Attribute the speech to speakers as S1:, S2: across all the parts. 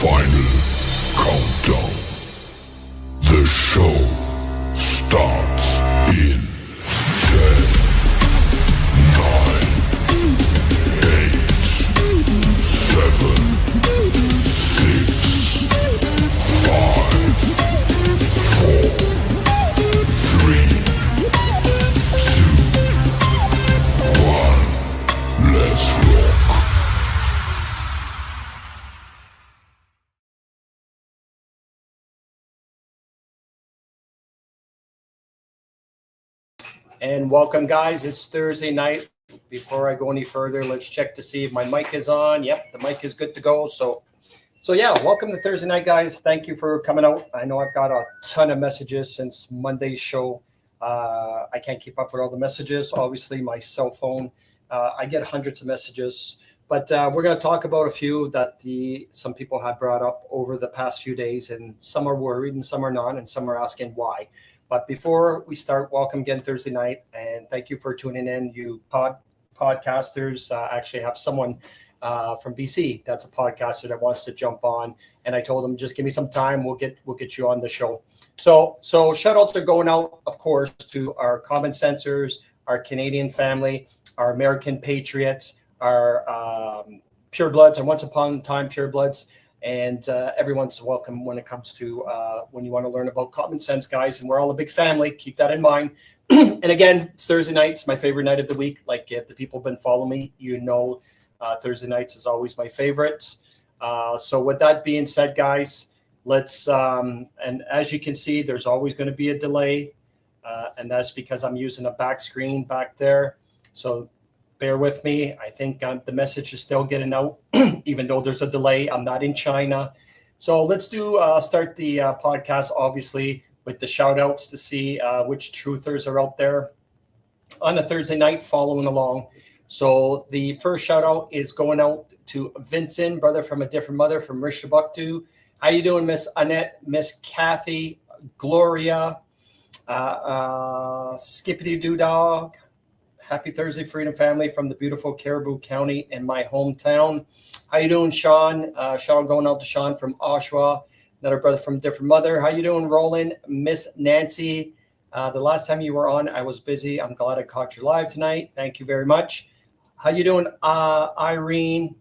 S1: Final countdown. The show starts in 10, 9, 8, 7, 6, 5, 4, 3, 2, 1. Let's rock.
S2: And welcome, guys. It's Thursday night. Before I go any further, let's check to see if my mic is on. Yep, the mic is good to go. So yeah, welcome to Thursday night, guys. Thank you for coming out. I know I've got a ton of messages since Monday's show. I can't keep up with all the messages. Obviously, my cell phone, I get hundreds of messages. But we're going to talk about a few that some people have brought up over the past few days, and some are worried and some are not, and some are asking why. But before we start, welcome again Thursday night, and thank you for tuning in, you podcasters. I actually have someone from BC that's a podcaster that wants to jump on, and I told him just give me some time, we'll get you on the show. So shout outs are going out, of course, to our common sensors, our Canadian family, our American patriots, our purebloods, and once upon a time purebloods. And everyone's welcome when it comes to when you want to learn about common sense, guys. And we're all a big family. Keep that in mind. And again, it's Thursday nights, my favorite night of the week. Like if the people have been following me, you know Thursday nights is always my favorite. So with that being said, guys, let's and as you can see, there's always going to be a delay. And that's because I'm using a back screen back there. So bear with me. I think the message is still getting out, even though there's a delay. I'm not in China. So let's start the podcast, obviously, with the shout outs to see which truthers are out there on a Thursday night following along. So the first shout out is going out to Vincent, brother from a different mother from Rishabuktu. How you doing, Miss Annette, Miss Kathy, Gloria, Skippity Doo Dog? Happy Thursday, Freedom Family, from the beautiful Caribou County in my hometown. How you doing, Sean? Sean, going out to Sean from Oshawa, another brother from different mother. How you doing, Roland? Miss Nancy, the last time you were on, I was busy. I'm glad I caught you live tonight. Thank you very much. How you doing, Irene?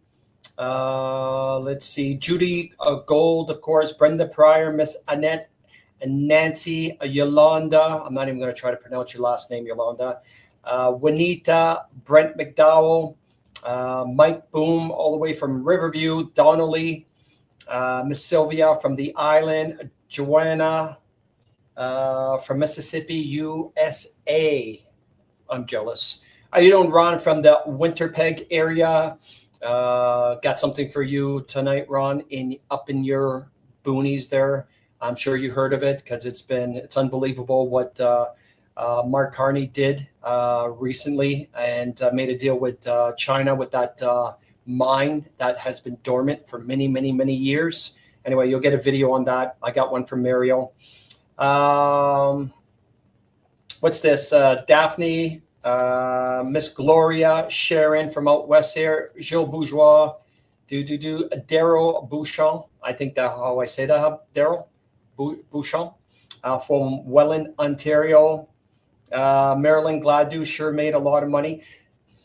S2: Let's see, Judy Gold, of course, Brenda Pryor, Miss Annette, and Nancy, Yolanda. I'm not even going to try to pronounce your last name, Yolanda. Juanita, Brent McDowell, Mike Boom, all the way from Riverview, Donnelly, Miss Sylvia from the island, Joanna from Mississippi, USA. I'm jealous. How you doing, Ron, from the Winterpeg area? Got something for you tonight, Ron, up in your boonies there. I'm sure you heard of it because it's unbelievable what Mark Carney did recently, and made a deal with China with that mine that has been dormant for many, many, many years. Anyway, you'll get a video on that. I got one from Mario. What's this? Daphne, Miss Gloria, Sharon from out west here, Gilles Bourgeois, Daryl Bouchon. I think that's how I say that, Daryl Bouchon, from Welland, Ontario. Marilyn Gladue sure made a lot of money.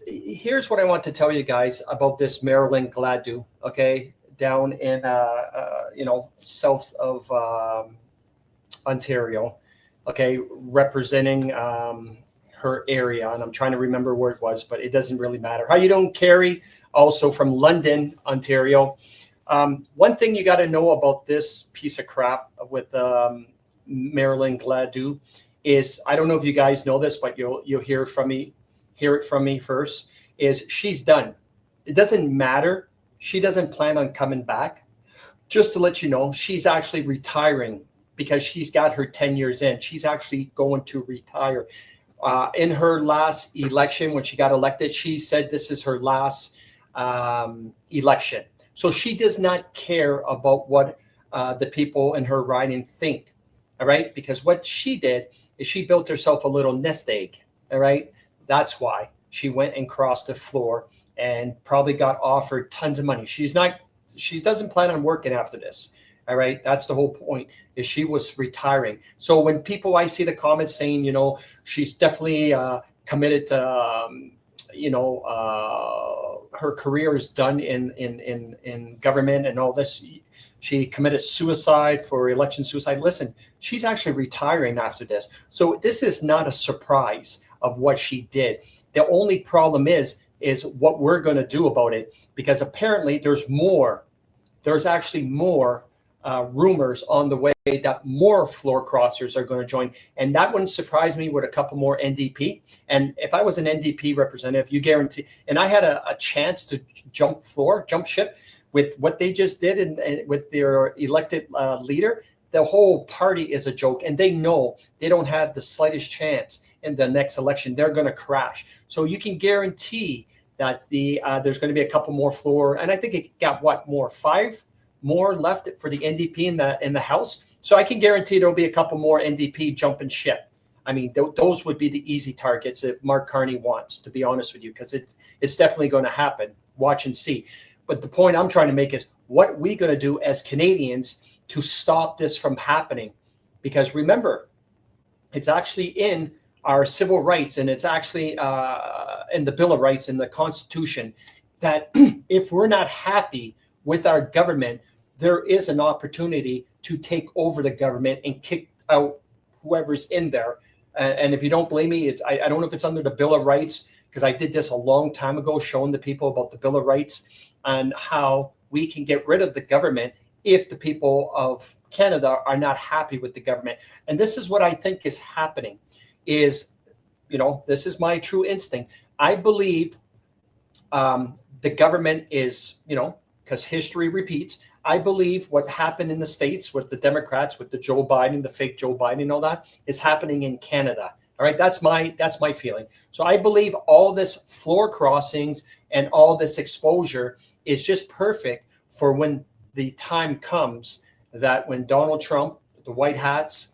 S2: Here's what I want to tell you guys about this Marilyn Gladue, okay, down in south of Ontario, okay, representing her area, and I'm trying to remember where it was, but it doesn't really matter. How you doing, Carrie? Also from London, Ontario. One thing you got to know about this piece of crap with Marilyn Gladue is, I don't know if you guys know this, but you'll hear it from me first, is she's done. It doesn't matter. She doesn't plan on coming back. Just to let you know, she's actually retiring because she's got her 10 years in. She's actually going to retire. In her last election, when she got elected, she said this is her last election. So she does not care about what the people in her riding think, all right? Because what she did is she built herself a little nest egg, all right? That's why she went and crossed the floor and probably got offered tons of money. She's not she doesn't plan on working after this. All right, that's the whole point. Is she was retiring. So when I see the comments saying, she's definitely committed to, her career is done in government and all this. She committed suicide for election suicide. Listen, she's actually retiring after this. So this is not a surprise of what she did. The only problem is what we're going to do about it, because apparently there's actually more rumors on the way that more floor crossers are going to join. And that wouldn't surprise me with a couple more NDP. And if I was an NDP representative, you guarantee, and I had a chance to jump ship with what they just did and with their elected leader, the whole party is a joke. And they know they don't have the slightest chance in the next election. They're going to crash. So you can guarantee that there's going to be a couple more floor. And I think it got 5 more left for the NDP in the House. So I can guarantee there'll be a couple more NDP jumping ship. I mean, those would be the easy targets if Mark Carney wants, to be honest with you, because it's definitely going to happen. Watch and see. But the point I'm trying to make is, what are we going to do as Canadians to stop this from happening? Because remember, it's actually in our civil rights, and it's actually in the Bill of Rights, in the Constitution, that if we're not happy with our government, there is an opportunity to take over the government and kick out whoever's in there. And if you don't believe me, I don't know if it's under the Bill of Rights, because I did this a long time ago, showing the people about the Bill of Rights and how we can get rid of the government if the people of Canada are not happy with the government. And this is what I think is happening is, this is my true instinct. I believe the government is, because history repeats. I believe what happened in the States with the Democrats, with the Joe Biden, the fake Joe Biden and all that, is happening in Canada. All right, that's my feeling. So I believe all this floor crossings and all this exposure is just perfect for when the time comes that when Donald Trump, the White Hats,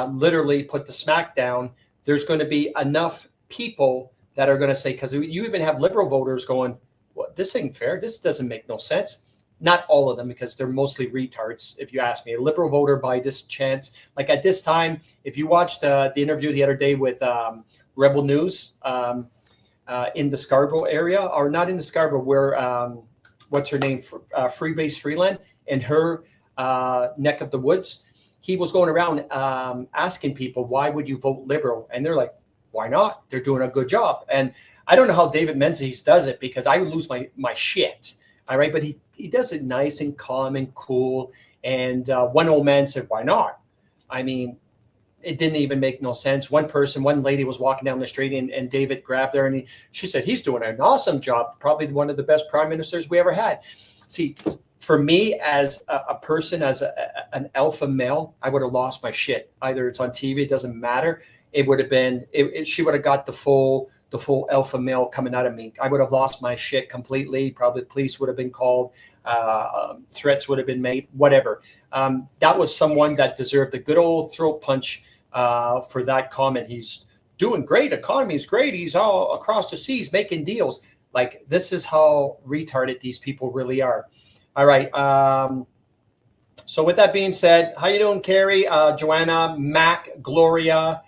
S2: literally put the smack down, there's going to be enough people that are going to say, because you even have liberal voters going, well, this ain't fair. This doesn't make no sense. Not all of them, because they're mostly retards, if you ask me. A liberal voter by this chance, like at this time, if you watched the interview the other day with Rebel News in the Scarborough area, or not in the Scarborough, where, what's her name, Freebase Freeland, in her neck of the woods, he was going around asking people, why would you vote Liberal? And they're like, why not? They're doing a good job. And I don't know how David Menzies does it, because I would lose my shit. All right. But he does it nice and calm and cool. And one old man said, why not? I mean, it didn't even make no sense. One lady was walking down the street and David grabbed her and she said, he's doing an awesome job. Probably one of the best prime ministers we ever had. See, for me as a person, as an alpha male, I would have lost my shit. Either it's on TV, it doesn't matter. It would have been, she would have got the full alpha male coming out of me. I would have lost my shit completely. Probably the police would have been called. Threats would have been made, whatever. That was someone that deserved a good old throat punch for that comment. He's doing great. Economy is great. He's all across the seas making deals. Like, this is how retarded these people really are. All right. So with that being said, how you doing, Carrie, Joanna, Mac, Gloria,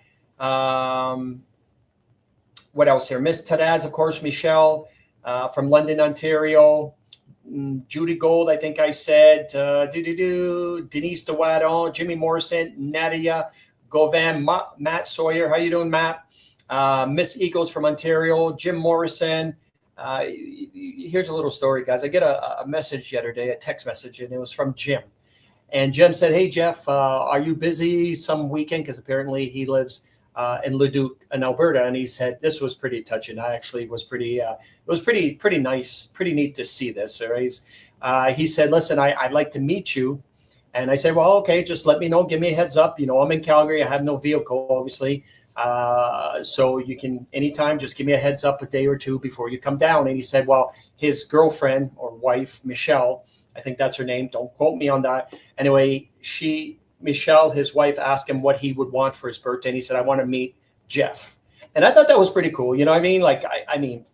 S2: what else here? Miss Tadaz, of course, Michelle from London, Ontario. Judy Gold, I think I said. Denise DeWaddle, Jimmy Morrison, Nadia Govan, Matt Sawyer. How you doing, Matt? Miss Eagles from Ontario, Jim Morrison. Here's a little story, guys. I get a message the other day, a text message, and it was from Jim. And Jim said, hey, Jeff, are you busy some weekend? Because apparently he lives in Leduc in Alberta. And he said, this was pretty touching. I actually was pretty, it was pretty nice, pretty neat to see this. Right? He said, listen, I'd like to meet you. And I said, well, okay, just let me know. Give me a heads up. You know, I'm in Calgary. I have no vehicle, obviously. So you can anytime just give me a heads up a day or two before you come down. And he said, well, his girlfriend or wife, Michelle, I think that's her name. Don't quote me on that. Anyway, Michelle, his wife, asked him what he would want for his birthday. And he said, I want to meet Jeff. And I thought that was pretty cool. You know what I mean? Like, I mean,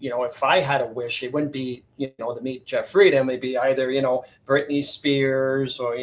S2: if I had a wish, it wouldn't be, to meet Jeff Freedom. It'd be either, Britney Spears or,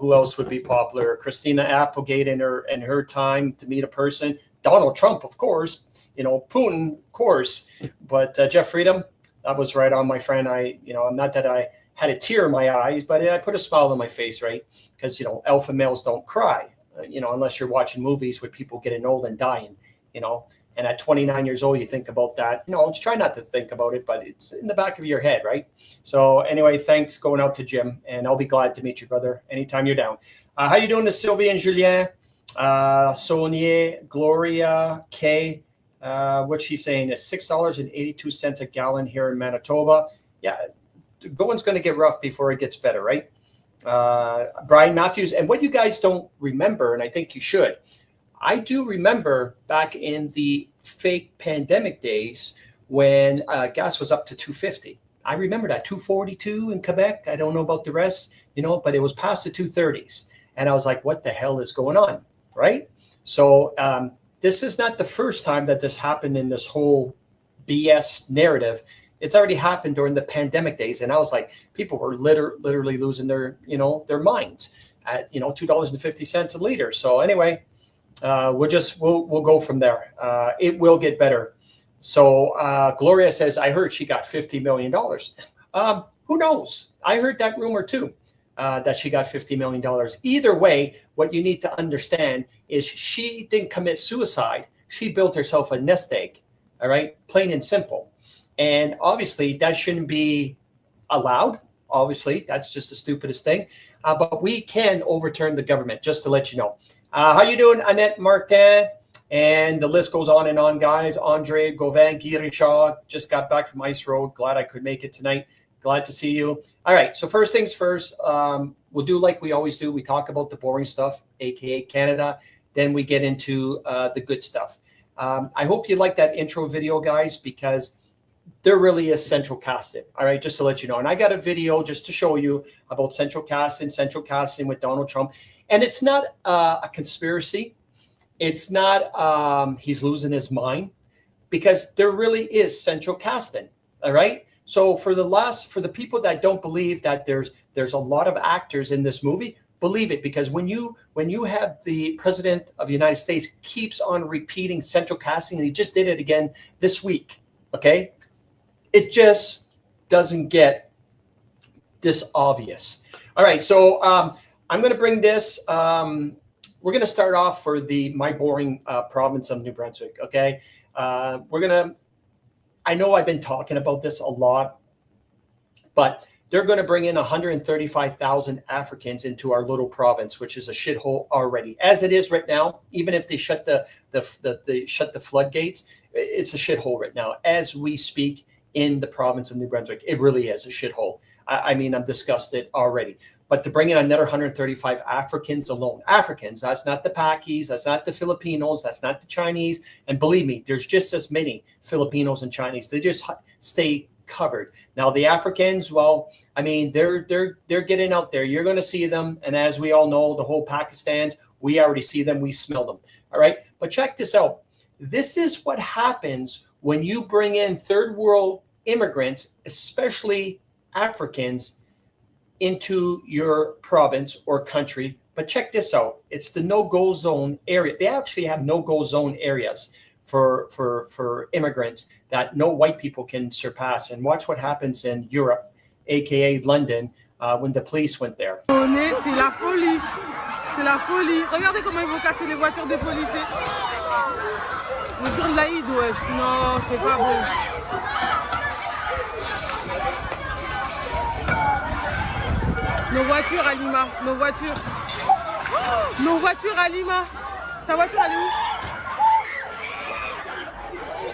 S2: who else would be popular? Christina Applegate in her time to meet a person. Donald Trump, of course. Putin, of course. But Jeff Freedom, that was right on, my friend. Not that I had a tear in my eyes, but I put a smile on my face, right? Because, alpha males don't cry, unless you're watching movies with people getting old and dying, And at 29 years old, you think about that. Just try not to think about it, but it's in the back of your head, right? So anyway, thanks going out to Jim, and I'll be glad to meet you, brother, anytime you're down. How you doing, to Sylvie and Julien, Sonia, Gloria, Kay? What's she saying? Is $6.82 a gallon here in Manitoba. Yeah, going's going to get rough before it gets better, right? Brian Matthews, and what you guys don't remember, and I think you should, I do remember back in the fake pandemic days when gas was up to $2.50. I remember that, $2.42 in Quebec. I don't know about the rest, but it was past the $2.30s. And I was like, what the hell is going on, right? So this is not the first time that this happened in this whole BS narrative. It's already happened during the pandemic days. And I was like, people were literally losing their minds at, $2.50 a liter. So anyway, we'll go from there. It will get better. So Gloria says, I heard she got $50 million. Who knows? I heard that rumor too, that she got $50 million. Either way, what you need to understand is she didn't commit suicide. She built herself a nest egg. All right. Plain and simple. And obviously that shouldn't be allowed. Obviously, that's just the stupidest thing. But we can overturn the government, just to let you know. How you doing, Annette Martin? And the list goes on and on, guys. Andre Gauvin, Guy Richard, just got back from Ice Road. Glad I could make it tonight. Glad to see you. All right, so first things first, we'll do like we always do. We talk about the boring stuff, aka Canada. Then we get into the good stuff. I hope you like that intro video, guys, because there really is central casting. All right, just to let you know. And I got a video just to show you about central casting with Donald Trump. And it's not a conspiracy. It's not he's losing his mind, because there really is central casting. All right. So for the people that don't believe that there's a lot of actors in this movie, believe it, because when you have the president of the United States keeps on repeating central casting, and he just did it again this week. Okay. It just doesn't get this obvious. All right. So I'm going to bring this. We're going to start off for my boring province of New Brunswick. Okay. I know I've been talking about this a lot, but they're going to bring in 135,000 Africans into our little province, which is a shithole already, as it is right now. Even if they shut the floodgates, it's a shithole right now as we speak in the province of New Brunswick. It really is a shithole. I mean, I'm disgusted already. But to bring in another 135 Africans alone, Africans, that's not the Pakis, that's not the Filipinos, that's not the Chinese. And believe me, there's just as many Filipinos and Chinese. They just stay covered. Now, the Africans, well, I mean, they're getting out there. You're going to see them. And as we all know, the whole Pakistans, we already see them. We smell them. All right. But check this out. This is what happens when you bring in third world immigrants, especially Africans, into your province or country. But check this out. It's the no-go zone area. They actually have no-go zone areas for immigrants that no white people can surpass. And watch what happens in Europe, aka London, when the police went there.
S3: C'est la folie. C'est la folie. Regardez comment ils vont casser les voitures des policiers. Le jour de l'Aïd, wesh. Non, c'est pas bon. Nos voitures à Lima, nos voitures. Oh, nos voitures à Lima. Ta voiture, elle est où?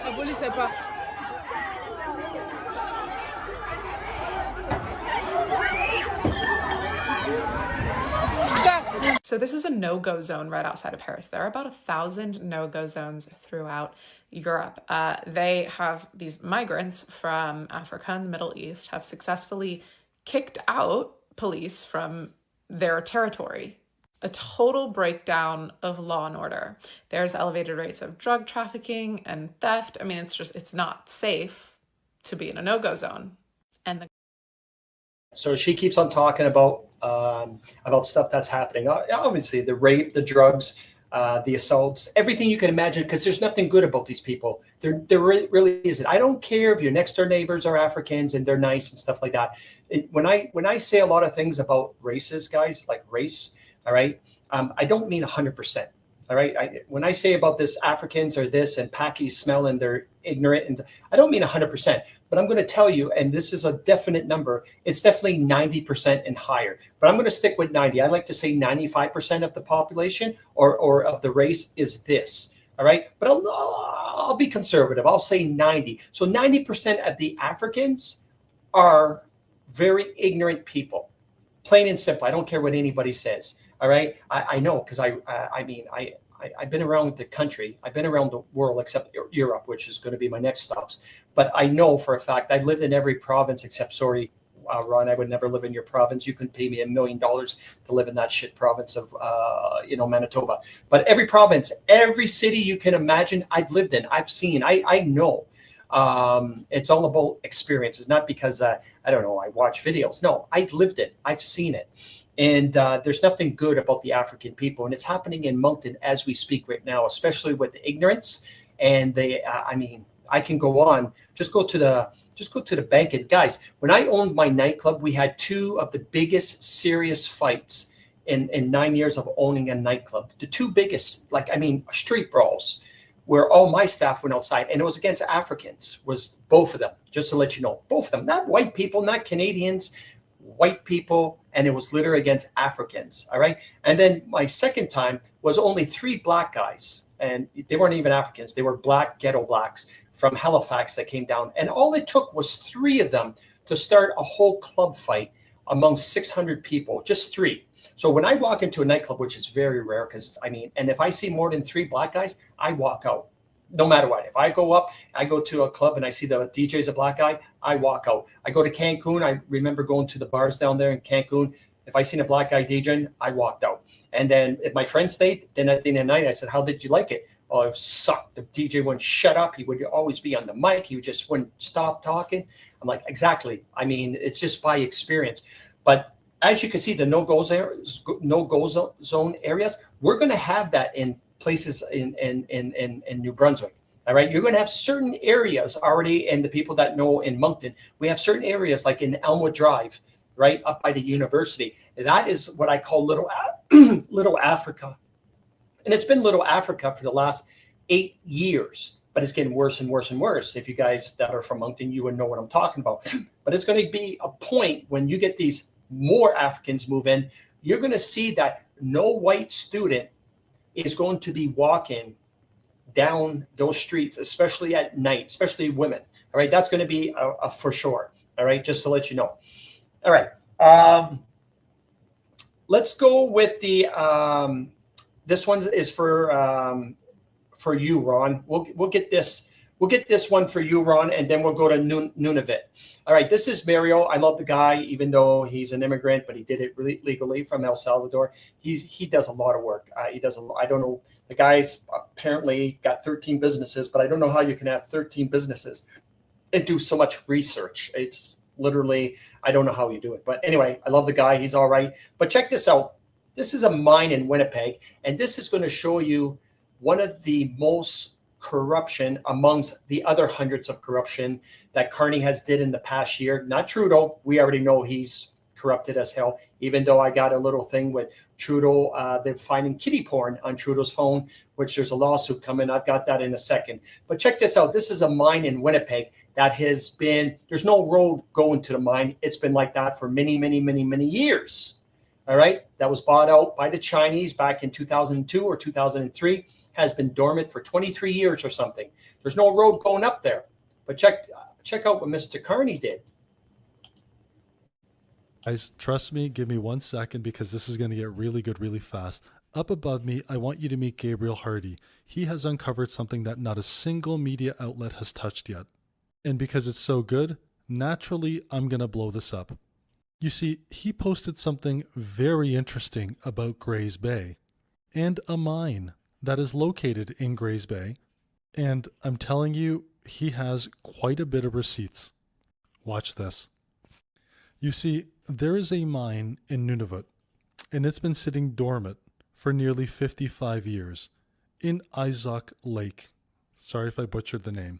S3: La police, elle part.
S4: So this is a no-go zone right outside of Paris. There are about 1,000 no-go zones throughout Europe. They have these migrants from Africa and the Middle East have successfully kicked out police from their territory. a total breakdown of law and order. There's elevated rates of drug trafficking and theft. I mean, it's not safe to be in a no-go zone. And
S2: So she keeps on talking about stuff that's happening. Obviously, the rape, the drugs, the assaults, everything you can imagine. Because there's nothing good about these people. There really isn't. I don't care if your next door neighbors are Africans and they're nice and stuff like that. When I say a lot of things about races, guys, like race, all right, I don't mean 100%. All right. When I say about this, Africans are this and Pakis smell and they're ignorant, and I don't mean 100%, but I'm going to tell you, and this is a definite number, it's definitely 90% and higher. But I'm going to stick with 90. I like to say 95% of the population or of the race is this. All right. But I'll be conservative. I'll say 90. So 90% of the Africans are very ignorant people, plain and simple. I don't care what anybody says. All right. I know, because I've been around the country. I've been around the world except Europe, which is going to be my next stops. But I know for a fact I lived in every province except, sorry, Ron, I would never live in your province. You couldn't pay me $1 million to live in that shit province of, Manitoba. But every province, every city you can imagine, I've lived in, I've seen, I know. It's all about experiences, not because, I don't know, I watch videos. No, I've lived it. I've seen it. And there's nothing good about the African people. And it's happening in Moncton as we speak right now, especially with the ignorance. And I can go on. Just go to the bank. And guys, when I owned my nightclub, we had two of the biggest serious fights in 9 years of owning a nightclub. The two biggest, street brawls, where all my staff went outside, and it was against Africans, was both of them, just to let you know. Both of them, not white people, not Canadians, white people, and it was literally against Africans. All right. And then my second time was only 3 black guys, and they weren't even Africans. They were black ghetto blacks from Halifax that came down. And all it took was 3 of them to start a whole club fight among 600 people, just 3. So when I walk into a nightclub, which is very rare, and if I see more than 3 black guys, I walk out. No matter what. If I go to a club and I see the DJ's a black guy, I walk out. I go to Cancun. I remember going to the bars down there in Cancun. If I seen a black guy DJing, I walked out. And then if my friend stayed, then at the end of the night, I said, how did you like it? Oh, it sucked. The DJ wouldn't shut up. He would always be on the mic. He just wouldn't stop talking. I'm like, exactly. It's just by experience. But as you can see, the no-go zone areas, we're going to have that in places in New Brunswick. All right. You're going to have certain areas already, and the people that know in Moncton, we have certain areas like in Elmwood Drive, right up by the university. That is what I call Little Africa. And it's been Little Africa for the last 8 years, but it's getting worse and worse and worse. If you guys that are from Moncton, you would know what I'm talking about. But it's going to be a point when you get these more Africans move in, you're going to see that no white student is going to be walking down those streets, especially at night, especially women. All right. That's going to be a for sure. All right. Just to let you know. All right. Let's go with the, this one is for you, Ron. We'll get this. We'll get this one for you, Ron, and then we'll go to Nunavut. All right, this is Mario. I love the guy, even though he's an immigrant, but he did it really legally from El Salvador. He does a lot of work. I don't know. The guy's apparently got 13 businesses, but I don't know how you can have 13 businesses and do so much research. It's literally, I don't know how you do it. But anyway, I love the guy. He's all right. But check this out. This is a mine in Winnipeg, and this is going to show you one of the most corruption amongst the other hundreds of corruption that Carney has did in the past year. Not Trudeau. We already know he's corrupted as hell, even though I got a little thing with Trudeau. They're finding kitty porn on Trudeau's phone, which there's a lawsuit coming. I've got that in a second. But check this out. This is a mine in Winnipeg that has been, there's no road going to the mine. It's been like that for many, many, many, many years. All right. That was bought out by the Chinese back in 2002 or 2003. Has been dormant for 23 years or something. There's no road going up there. But check out what Mr. Carney did.
S5: Guys, trust me, give me 1 second because this is going to get really good really fast. Up above me, I want you to meet Gabriel Hardy. He has uncovered something that not a single media outlet has touched yet. And because it's so good, naturally, I'm going to blow this up. You see, he posted something very interesting about Grays Bay and a mine that is located in Grays Bay. And I'm telling you, he has quite a bit of receipts. Watch this. You see, there is a mine in Nunavut, and it's been sitting dormant for nearly 55 years in Isaac Lake. Sorry if I butchered the name.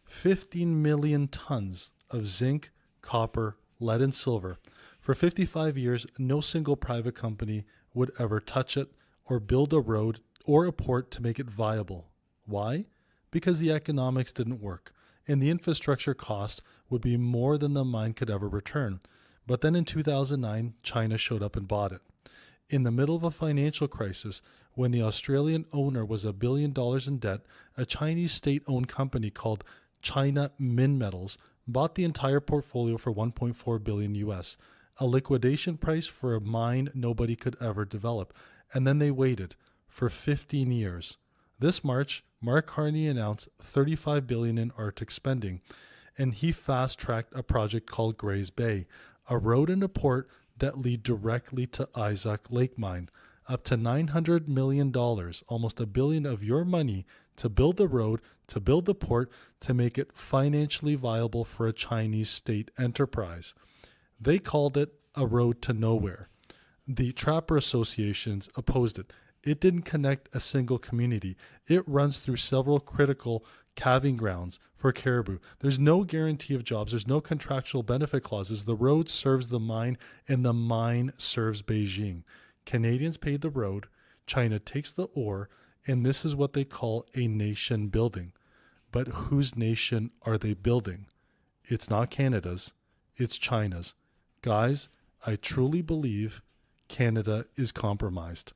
S5: 15 million tons of zinc, copper, lead, and silver. For 55 years, no single private company would ever touch it or build a road or a port to make it viable. Why? Because the economics didn't work, and the infrastructure cost would be more than the mine could ever return. But then in 2009, China showed up and bought it. In the middle of a financial crisis, when the Australian owner was $1 billion in debt, a Chinese state-owned company called China Minmetals bought the entire portfolio for $1.4 billion US, a liquidation price for a mine nobody could ever develop. And then they waited for 15 years. This March, Mark Carney announced $35 billion in Arctic spending, and he fast-tracked a project called Grays Bay, a road and a port that lead directly to Isaac Lake Mine. Up to $900 million, almost $1 billion of your money to build the road, to build the port, to make it financially viable for a Chinese state enterprise. They called it a road to nowhere. The trapper associations opposed it. It didn't connect a single community. It runs through several critical calving grounds for caribou. There's no guarantee of jobs. There's no contractual benefit clauses. The road serves the mine, and the mine serves Beijing. Canadians paid the road, China takes the ore, and this is what they call a nation building. But whose nation are they building? It's not Canada's, it's China's. Guys, I truly believe Canada is compromised.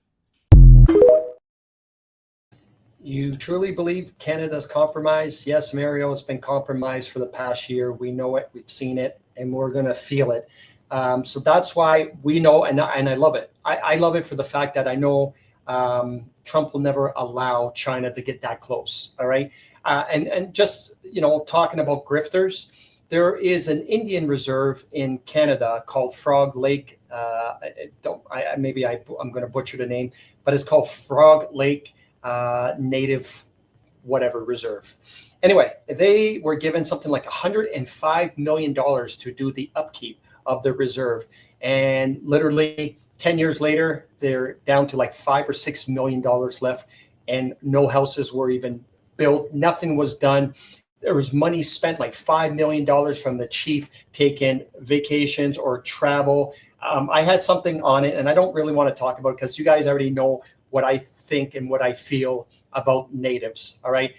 S2: You truly believe Canada's compromised? Yes, Mario has been compromised for the past year. We know it, we've seen it, and we're going to feel it. So that's why we know, and I love it. I love it for the fact that I know Trump will never allow China to get that close. All right. And just, talking about grifters, there is an Indian reserve in Canada called Frog Lake. I'm going to butcher the name, but it's called Frog Lake Native whatever reserve. Anyway, they were given something like $105 million to do the upkeep of the reserve. And literally 10 years later, they're down to like $5 or $6 million left, and no houses were even built. Nothing was done. There was money spent, like $5 million from the chief taking vacations or travel. I had something on it, and I don't really want to talk about it because you guys already know what I think and what I feel about natives. All right.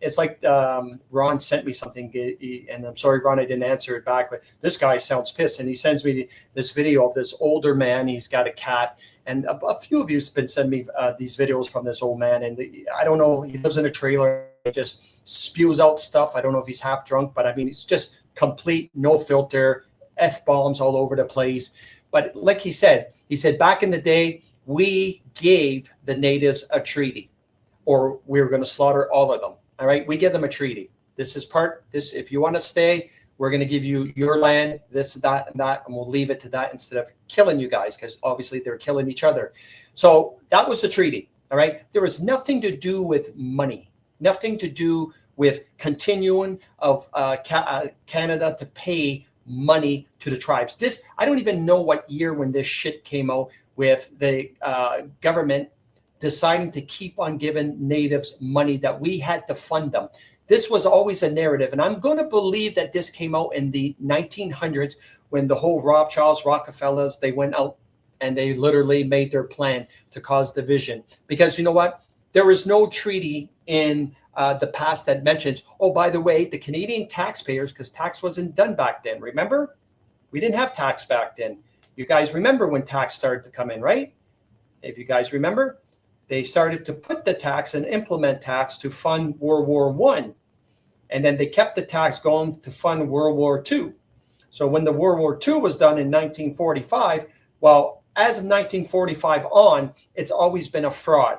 S2: It's like Ron sent me something, and I'm sorry, Ron, I didn't answer it back, but this guy sounds pissed, and he sends me this video of this older man. He's got a cat, and a few of you have been sending me these videos from this old man, and I don't know, he lives in a trailer. He just spews out stuff. I don't know if he's half drunk, but I mean, it's just complete, no filter, F-bombs all over the place. But like he said back in the day, we gave the natives a treaty, or we were going to slaughter all of them. All right. We give them a treaty. This, if you want to stay, we're going to give you your land, this, that, and that, and we'll leave it to that instead of killing you guys, because obviously they're killing each other. So that was the treaty. All right. There was nothing to do with money, nothing to do with continuing of Canada to pay money to the tribes. I don't even know what year when this shit came out, with the government deciding to keep on giving natives money that we had to fund them. This was always a narrative. And I'm going to believe that this came out in the 1900s when the whole Rothschilds, Rockefellers, they went out and they literally made their plan to cause division. Because you know what? There is no treaty in the past that mentions, oh, by the way, the Canadian taxpayers, because tax wasn't done back then. Remember? We didn't have tax back then. You guys remember when tax started to come in, right? If you guys remember, they started to put the tax and implement tax to fund World War I. And then they kept the tax going to fund World War II. So when the World War II was done in 1945, well, as of 1945 on, it's always been a fraud.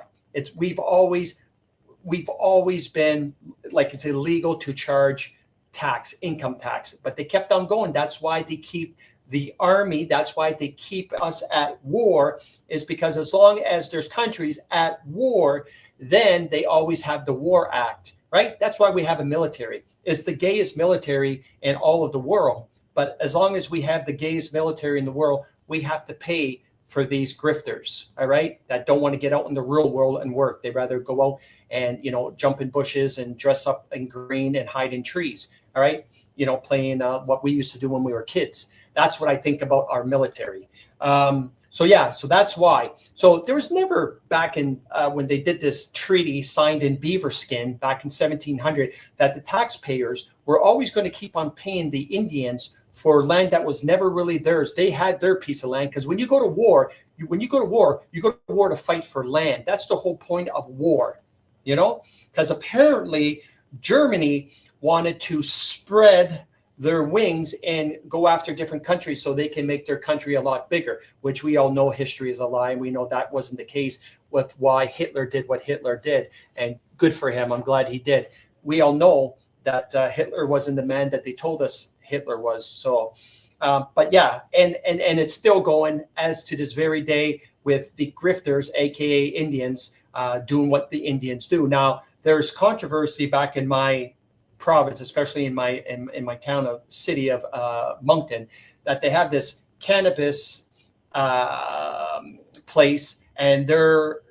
S2: We've always been like, it's illegal to charge tax, income tax, but they kept on going. That's why they keep the army. That's why they keep us at war, is because as long as there's countries at war, then they always have the War Act, right? That's why we have a military. It's the gayest military in all of the world. But as long as we have the gayest military in the world, we have to pay for these grifters, all right, that don't want to get out in the real world and work. They'd rather go out and, jump in bushes and dress up in green and hide in trees, all right, playing what we used to do when we were kids. That's what I think about our military. So that's why. So there was never back in when they did this treaty signed in beaverskin back in 1700 that the taxpayers were always going to keep on paying the Indians for land that was never really theirs. They had their piece of land, because when you go to war, you go to war to fight for land. That's the whole point of war, because apparently Germany wanted to spread their wings and go after different countries so they can make their country a lot bigger, which we all know history is a lie. And we know that wasn't the case with why Hitler did what Hitler did. And good for him. I'm glad he did. We all know that Hitler wasn't the man that they told us Hitler was. So, but yeah, and it's still going as to this very day with the grifters, aka Indians, doing what the Indians do. Now, there's controversy back in my province, especially in my town of city of Moncton, that they have this cannabis place, and they're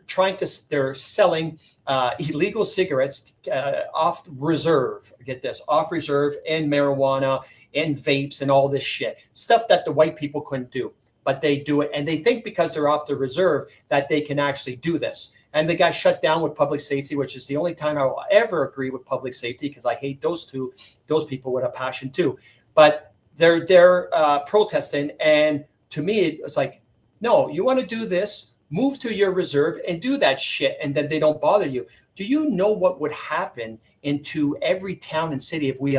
S2: selling illegal cigarettes off reserve. Get this, off reserve, and marijuana and vapes and all this stuff that the white people couldn't do, but they do it, and they think because they're off the reserve that they can actually do this. And they got shut down with public safety, which is the only time I will ever agree with public safety, because I hate those people with a passion too. But they're protesting, and to me it's like, no, you want to do this, move to your reserve and do that shit, and then they don't bother you. Do you know what would happen into every town and city if we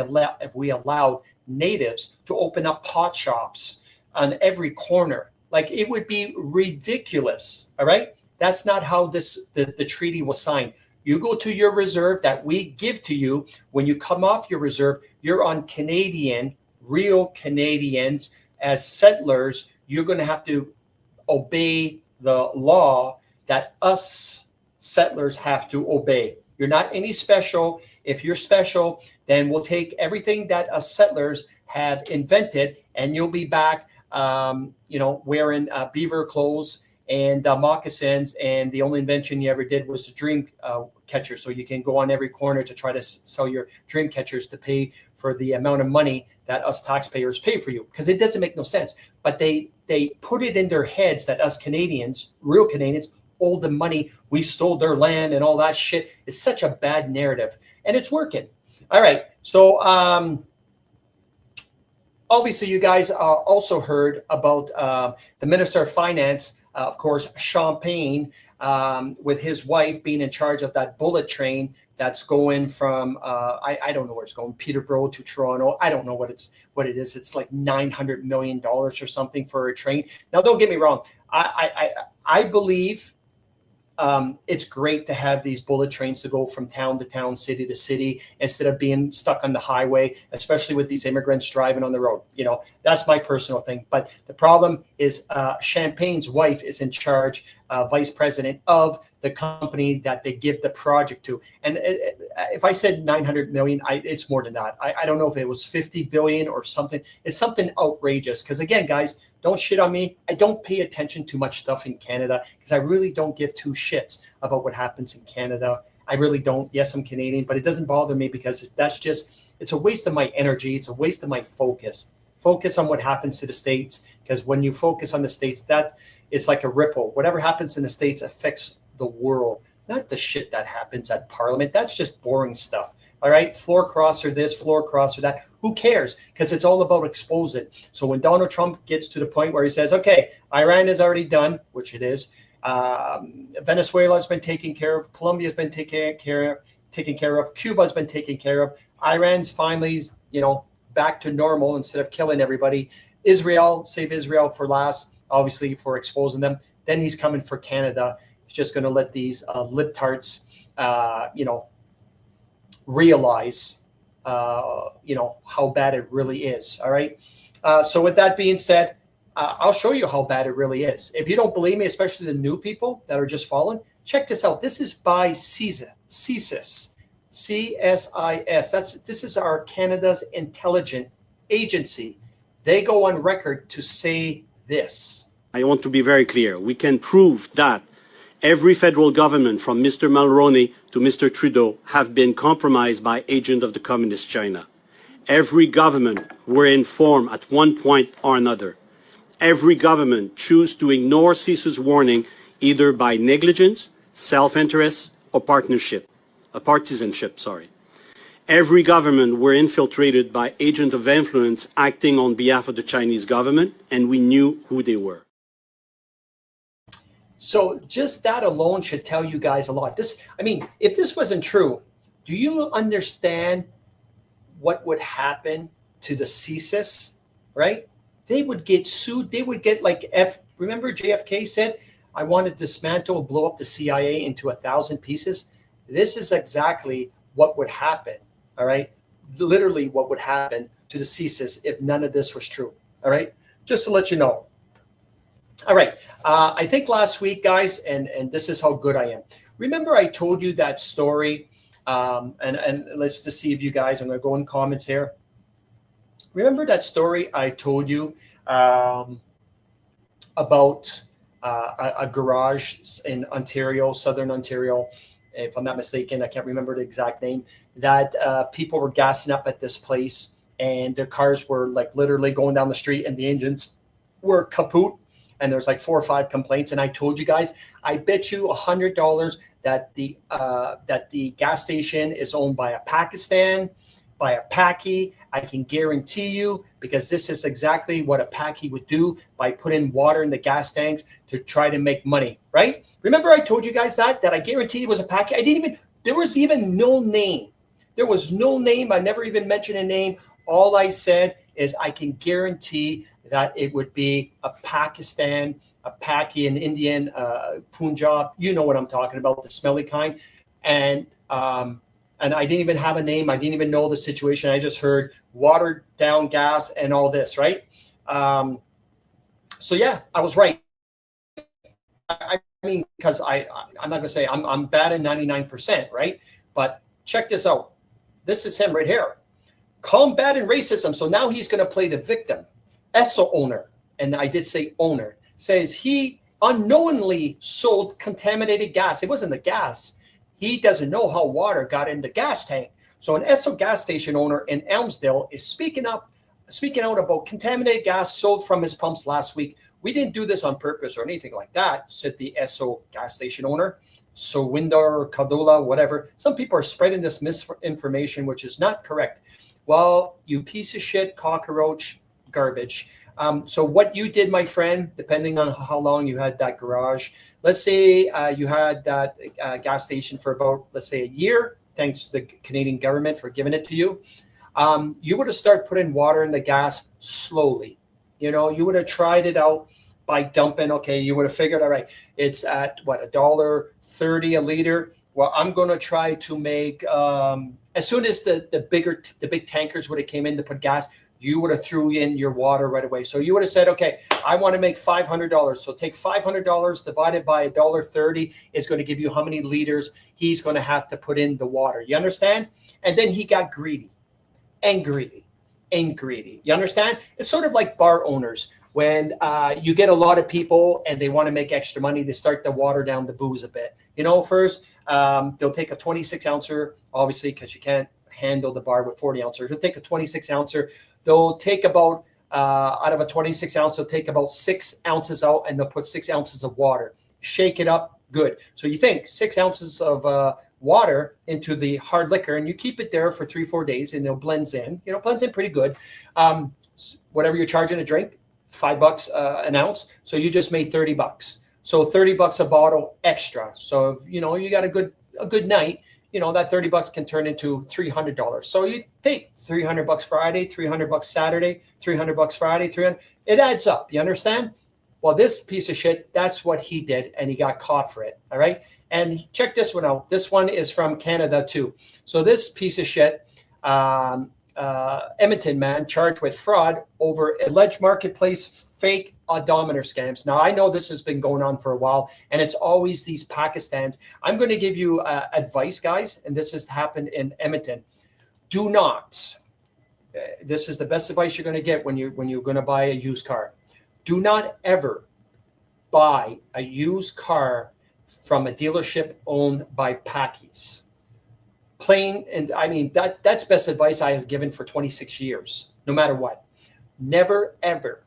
S2: allowed natives to open up pot shops on every corner? Like, it would be ridiculous. All right. That's not how the treaty was signed. You go to your reserve that we give to you. When you come off your reserve, you're on real Canadians. As settlers, you're going to have to obey the law that us settlers have to obey. You're not any special. If you're special, then we'll take everything that us settlers have invented, and you'll be back, wearing beaver clothes and moccasins, and the only invention you ever did was the dream catcher, so you can go on every corner to try to sell your dream catchers to pay for the amount of money that us taxpayers pay for you, because it doesn't make no sense. But they put it in their heads that us Canadians, real Canadians, owe the money, we stole their land and all that shit. It's such a bad narrative, and it's working. All right, so obviously you guys also heard about the Minister of Finance, of course, Champagne, with his wife being in charge of that bullet train that's going from I don't know where it's going, Peterborough to Toronto. I don't know what it is. It's like $900 million or something for a train. Now, don't get me wrong. I believe it's great to have these bullet trains to go from town to town, city to city, instead of being stuck on the highway, especially with these immigrants driving on the road. That's my personal thing. But the problem is Champagne's wife is in charge, vice president of the company that they give the project to. And if I said 900 million, it's more than that. I don't know if it was 50 billion or something. It's something outrageous. Because again, guys, don't shit on me. I don't pay attention to much stuff in Canada, because I really don't give two shits about what happens in Canada. I really don't. Yes, I'm Canadian, but it doesn't bother me, because it's a waste of my energy. It's a waste of my focus. Focus on what happens to the States, because when you focus on the States, that it's like a ripple. Whatever happens in the States affects the world, not the shit that happens at Parliament. That's just boring stuff. All right, floor crosser this, floor crosser that. Who cares? Because it's all about exposing. So when Donald Trump gets to the point where he says, okay, Iran is already done, which it is. Venezuela's been taken care of. Colombia's been taken care of. Cuba's been taken care of. Iran's finally, back to normal instead of killing everybody. Israel, save Israel for last, obviously, for exposing them. Then he's coming for Canada. He's just going to let these libtards, realize, how bad it really is. All right. So with that being said, I'll show you how bad it really is. If you don't believe me, especially the new people that are just following, check this out. This is by CSIS, CSIS. This is our Canada's intelligence agency. They go on record to say this.
S6: I want to be very clear. We can prove that every federal government, from Mr. Mulroney to Mr. Trudeau, have been compromised by agents of the Communist China. Every government were informed at one point or another. Every government choose to ignore CSIS warning either by negligence, self-interest, or partisanship. Every government were infiltrated by agents of influence acting on behalf of the Chinese government, and we knew who they were.
S2: So just that alone should tell you guys a lot. If this wasn't true, do you understand what would happen to the CSIS, right? They would get sued. They would get remember JFK said, I want to dismantle, blow up the CIA into 1,000 pieces. This is exactly what would happen, all right? Literally what would happen to the CSIS if none of this was true, all right? Just to let you know. All right, I think last week, guys, and this is how good I am. Remember I told you that story, and let's just see if you guys, I'm going to go in comments here. Remember that story I told you about a garage in Ontario, Southern Ontario, if I'm not mistaken, I can't remember the exact name, that people were gassing up at this place and their cars were literally going down the street and the engines were kaput. And there's 4 or 5 complaints. And I told you guys, I bet you $100 that the gas station is owned by a Pakistan, by a Paki. I can guarantee you, because this is exactly what a Paki would do by putting water in the gas tanks to try to make money, right? Remember I told you guys that I guarantee it was a Paki. There was even no name. There was no name. I never even mentioned a name. All I said is I can guarantee that it would be a Pakistan, a Paki, an Indian, Punjab. You know what I'm talking about, the smelly kind. And I didn't even have a name. I didn't even know the situation. I just heard watered down gas and all this, right? So yeah, I was right. Because I'm not going to say I'm bad at 99%, right? But check this out. This is him right here. Combating racism. So now he's going to play the victim. Esso owner, and I did say owner, says he unknowingly sold contaminated gas. It wasn't the gas. He doesn't know how water got in the gas tank. So an Esso gas station owner in Elmsdale is speaking out about contaminated gas sold from his pumps last week. We didn't do this on purpose or anything like that, said the Esso gas station owner. So Windar, Kadula, whatever. Some people are spreading this misinformation, which is not correct. Well, you piece of shit, cockroach, garbage. So what you did, my friend, depending on how long you had that garage, let's say you had that gas station for about, let's say, a year, thanks to the Canadian government for giving it to you. You would have started putting water in the gas slowly. You would have tried it out by dumping. Okay, you would have figured, all right, it's at what, $1.30 a liter. Well, I'm going to try to make, as soon as the big tankers would have came in to put gas, you would have threw in your water right away. So you would have said, okay, I want to make $500. So take $500 divided by $1.30. It's going to give you how many liters he's going to have to put in the water. You understand? And then he got greedy and greedy and greedy. You understand? It's sort of like bar owners. When you get a lot of people and they want to make extra money, they start to water down the booze a bit. First, they'll take a 26 ouncer, obviously, because you can't handle the bar with 40 ounces. They'll take a 26 ouncer. They'll take about, out of a 26 ounce, they'll take about 6 ounces out and they'll put 6 ounces of water. Shake it up, good. So you think 6 ounces of water into the hard liquor and you keep it there for 3-4 days and it blends in. Blends in pretty good. Whatever you're charging a drink, $5 an ounce. So you just made $30. So $30 a bottle extra. So if, you got a good night, that $30 can turn into $300. So you take $300 Friday, $300 Saturday, $300 Friday, $300. It adds up. You understand? Well, this piece of shit, that's what he did, and he got caught for it. All right. And check this one out. This one is from Canada too. So this piece of shit, Edmonton man charged with fraud over alleged marketplace fake odometer scams. Now, I know this has been going on for a while, and it's always these Pakistans. I'm going to give you advice, guys, and this has happened in Edmonton. Do not, this is the best advice you're going to get when you're going to buy a used car. Do not ever buy a used car from a dealership owned by Pakis. Plain, and I mean, that's best advice I have given for 26 years, no matter what. Never, ever,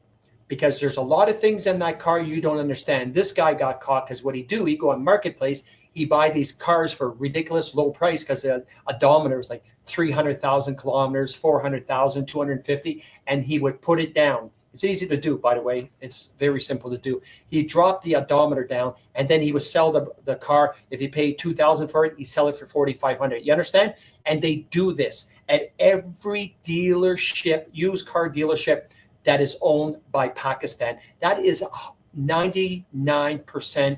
S2: because there's a lot of things in that car you don't understand. This guy got caught because what he go on Marketplace, he buy these cars for ridiculous low price because the odometer was like 300,000 kilometers, 400,000, 250, and he would put it down. It's easy to do, by the way. It's very simple to do. He dropped the odometer down, and then he would sell the car. If he paid $2,000 for it, he sell it for $4,500. You understand? And they do this at every dealership, used car dealership that is owned by Pakistan. That is 99%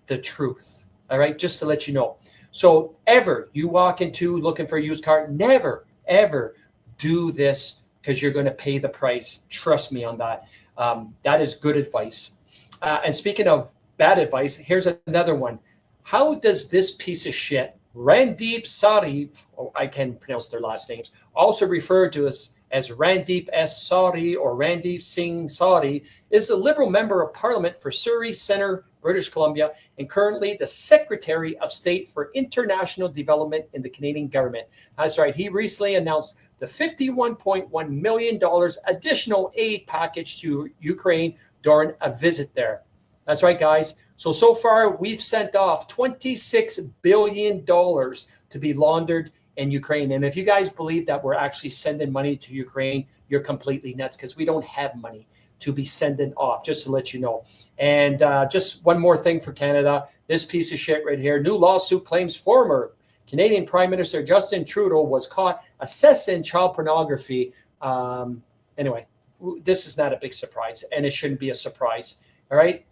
S2: the truth. All right, just to let you know. So ever you walk into looking for a used car, never, ever do this, because you're going to pay the price. Trust me on that. That is good advice. And speaking of bad advice, here's another one. How does this piece of shit, Randeep Sarif, I can't pronounce their last names, also referred to as Randeep S. Sari or Randeep Singh Sari, is a Liberal member of Parliament for Surrey Centre, British Columbia, and currently the Secretary of State for International Development in the Canadian government. That's right. He recently announced the $51.1 million additional aid package to Ukraine during a visit there. That's right, guys. So far, we've sent off $26 billion to be laundered in Ukraine. And if you guys believe that we're actually sending money to Ukraine, you're completely nuts, because we don't have money to be sending off, just to let you know. And just one more thing for Canada. This piece of shit right here. New lawsuit claims former Canadian Prime Minister Justin Trudeau was caught accessing child pornography. Anyway, this is not a big surprise, and it shouldn't be a surprise. All right.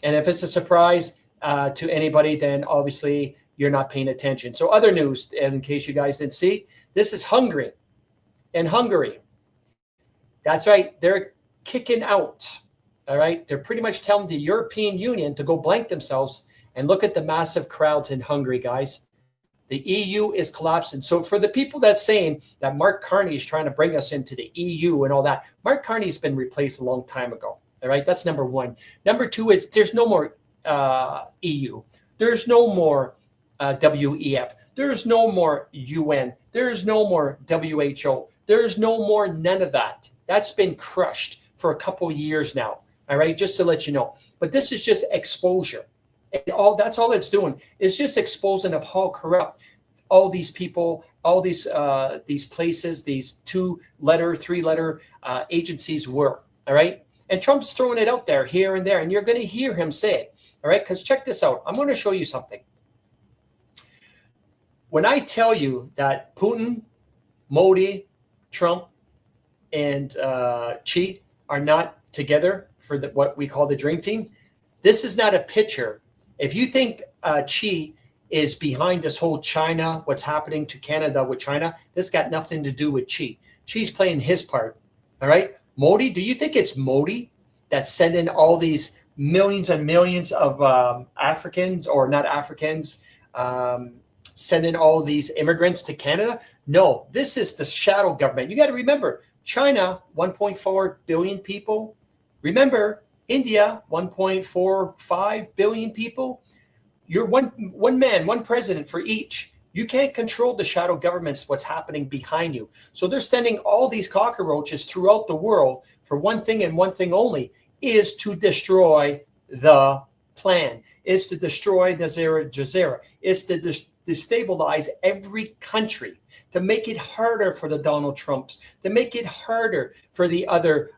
S2: And if it's a surprise to anybody, then obviously you're not paying attention. So other news, in case you guys didn't see, this is Hungary. In Hungary, that's right, they're kicking out. All right. They're pretty much telling the European Union to go blank themselves, and look at the massive crowds in Hungary, guys. The EU is collapsing. So for the people that's saying that Mark Carney is trying to bring us into the EU and all that, Mark Carney's been replaced a long time ago. All right, that's number one. Number two is there's no more EU. There's no more WEF. There's no more UN. There's no more WHO. There's no more none of that. That's been crushed for a couple of years now. All right, just to let you know. But this is just exposure. And that's all it's doing. It's just exposing of how corrupt all these people, all these places, these 2-letter, 3-letter agencies were. All right. And Trump's throwing it out there here and there, and you're going to hear him say it. All right. Because check this out. I'm going to show you something. When I tell you that Putin, Modi, Trump, and Xi are not together for what we call the dream team, this is not a picture. If you think Xi is behind this whole China, what's happening to Canada with China, this got nothing to do with Xi. Xi's playing his part. All right. Modi, do you think it's Modi that's sending all these millions and millions of Africans, or not Africans, sending all these immigrants to Canada? No, this is the shadow government. You got to remember, China, 1.4 billion people. Remember, India, 1.45 billion people. You're one man, one president for each. You can't control the shadow governments, what's happening behind you. So they're sending all these cockroaches throughout the world for one thing and one thing only, is to destroy the plan, is to destroy Nazira Jazeera, is to destabilize every country, to make it harder for the Donald Trumps, to make it harder for the other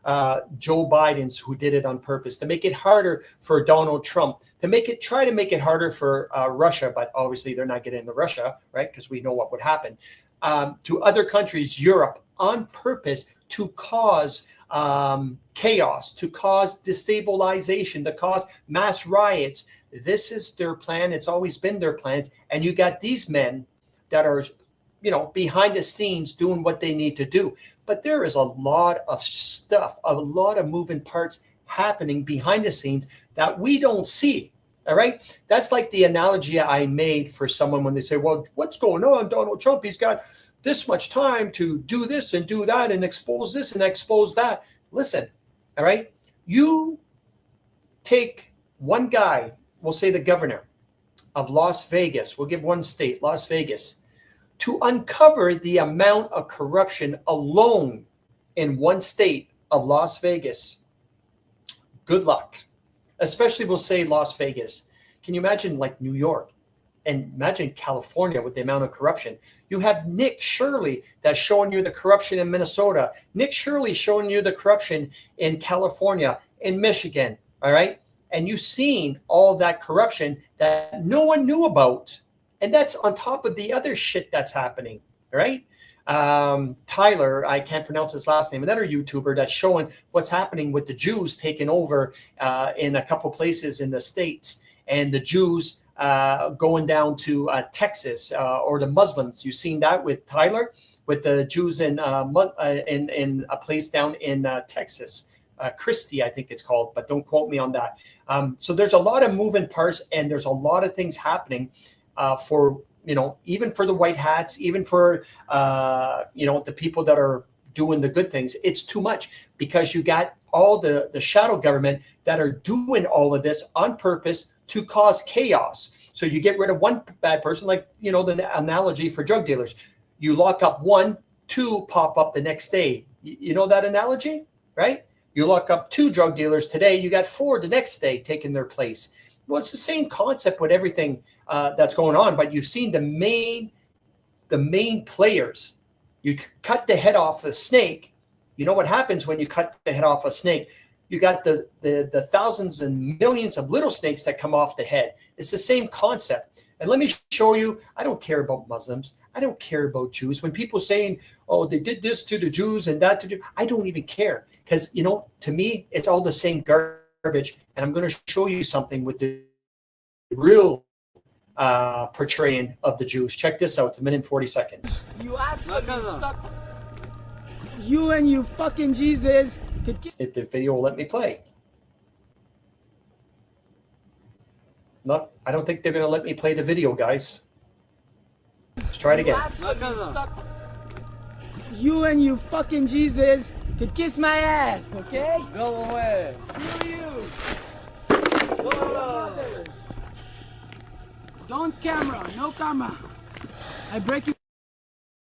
S2: Joe Bidens who did it on purpose, to make it harder for Donald Trump, to try to make it harder for Russia, but obviously they're not getting into Russia, right? Because we know what would happen. To other countries, Europe, on purpose to cause chaos, to cause destabilization, to cause mass riots. This is their plan. It's always been their plans. And you got these men that are behind the scenes doing what they need to do. But there is a lot of stuff, a lot of moving parts happening behind the scenes that we don't see. All right. That's like the analogy I made for someone when they say, well, what's going on? Donald Trump, he's got this much time to do this and do that and expose this and expose that. Listen, all right. You take one guy, we'll say the governor of Las Vegas, we'll give one state, Las Vegas, to uncover the amount of corruption alone in one state of Las Vegas. Good luck. Especially we'll say Las Vegas. Can you imagine like New York and imagine California with the amount of corruption? You have Nick Shirley that's showing you the corruption in Minnesota. Nick Shirley showing you the corruption in California, in Michigan, all right? And you've seen all that corruption that no one knew about. And that's on top of the other shit that's happening, all right? Tyler, I can't pronounce his last name, another YouTuber that's showing what's happening with the Jews taking over in a couple places in the States, and the Jews going down to Texas or the Muslims. You've seen that with Tyler, with the Jews in a place down in Texas, Christie, I think it's called, but don't quote me on that. So there's a lot of moving parts, and there's a lot of things happening for even for the white hats, even for, the people that are doing the good things. It's too much because you got all the shadow government that are doing all of this on purpose to cause chaos. So you get rid of one bad person, like, the analogy for drug dealers. You lock up one, two pop up the next day. You know that analogy, right? You lock up 2 drug dealers today, you got 4 the next day taking their place. Well, it's the same concept with everything that's going on, but you've seen the main players. You cut the head off the snake. You know what happens when you cut the head off a snake? You got the thousands and millions of little snakes that come off the head. It's the same concept. And let me show you, I don't care about Muslims. I don't care about Jews. When people saying, oh, they did this to the Jews and that to the, I don't even care. Because, to me, it's all the same garbage. And I'm going to show you something with the real portraying of the Jews. Check this out. It's 1 minute and 40 seconds.
S7: You ask me to suck. You and you fucking Jesus.
S2: If the video will let me play. No, I don't think they're going to let me play the video, guys. Let's try it again.
S7: You and you fucking Jesus could kiss my ass, okay?
S8: Go away.
S7: Screw you. Don't camera, no camera. I break your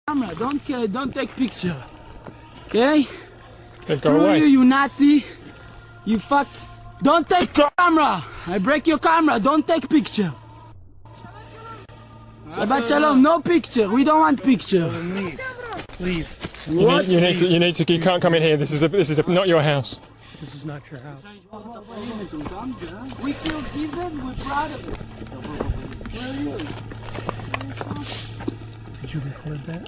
S7: camera. Don't take picture. Okay? Screw you, you Nazi. You fuck. Don't take camera. I break your camera. Don't take picture. Shabbat shalom. No picture. We don't want picture.
S8: Leave.
S7: What?
S8: You need to. You can't come in here. This is not your house.
S5: This is not your house.
S7: We killed Jesus. We're proud of it. Where are you?
S5: Did you record that?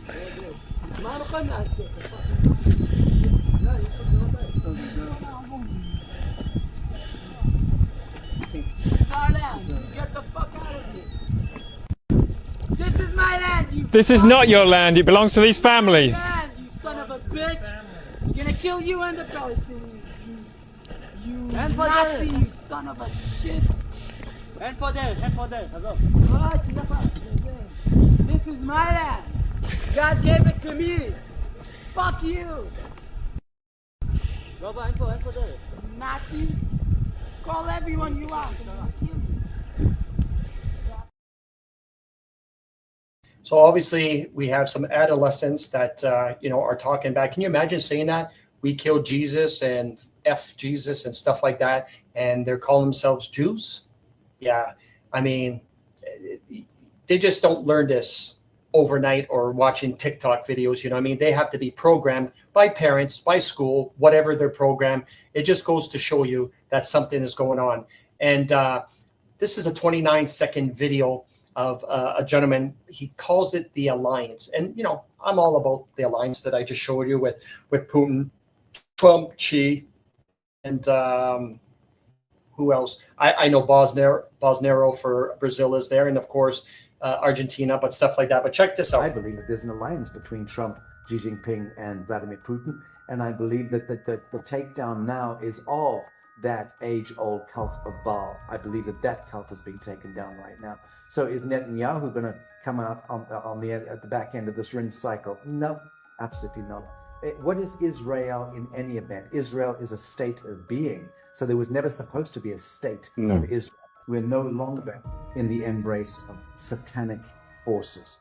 S7: Get the fuck out of here. This is my land, you
S8: This is not your land. It belongs to these families.
S7: land, you son of a bitch. I'm gonna kill you and the person. You Nazi, you son of a shit.
S9: Hand for that.
S7: What? This is my land. God gave it to me. Fuck you.
S9: Hand for that.
S7: Nazi. Call everyone you want. I'm gonna kill you.
S2: So obviously we have some adolescents that, are talking back. Can you imagine saying that? We killed Jesus and F Jesus and stuff like that. And they're calling themselves Jews. Yeah. I mean, they just don't learn this overnight or watching TikTok videos. You know what I mean? They have to be programmed by parents, by school, whatever their program. It just goes to show you that something is going on. And this is a 29-second video of a gentleman. He calls it the alliance. And, I'm all about the alliance that I just showed you with Putin, Trump, Xi, and who else? I know Bolsonaro for Brazil is there. And, of course, Argentina, but stuff like that. But check this
S10: I
S2: out.
S10: believe that there's an alliance between Trump, Xi Jinping, and Vladimir Putin, and I believe that the takedown now is of that age-old cult of Baal. I believe that cult is being taken down right now. So is Netanyahu going to come out at the back end of this rinse cycle? No, absolutely not. What is Israel in any event? Israel is a state of being. So there was never supposed to be a state of Israel. We're no longer in the embrace of satanic forces.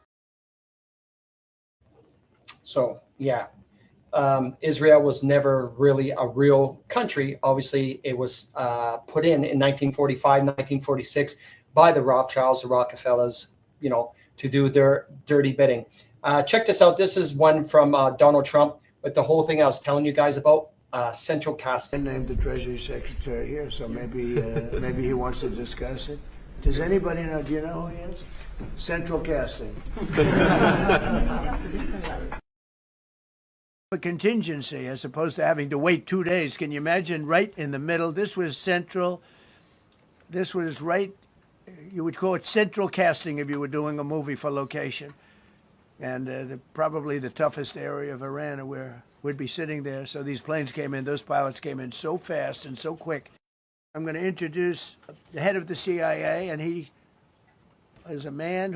S2: So, yeah, Israel was never really a real country. Obviously, it was put in 1945, 1946 by the Rothschilds, the Rockefellers, you know, to do their dirty bidding. Check this out. This is one from Donald Trump, but the whole thing I was telling you guys about, central casting.
S11: I named the Treasury Secretary here, so maybe he wants to discuss it. Does anybody know? Do you know who he is? Central casting. A contingency as opposed to having to wait 2 days. Can you imagine? Right in the middle. This was central. This was right. You would call it central casting if you were doing a movie for location. And probably the toughest area of Iran where we'd be sitting there. So these planes came in, those pilots came in so fast and so quick. I'm going to introduce the head of the CIA, and he is a man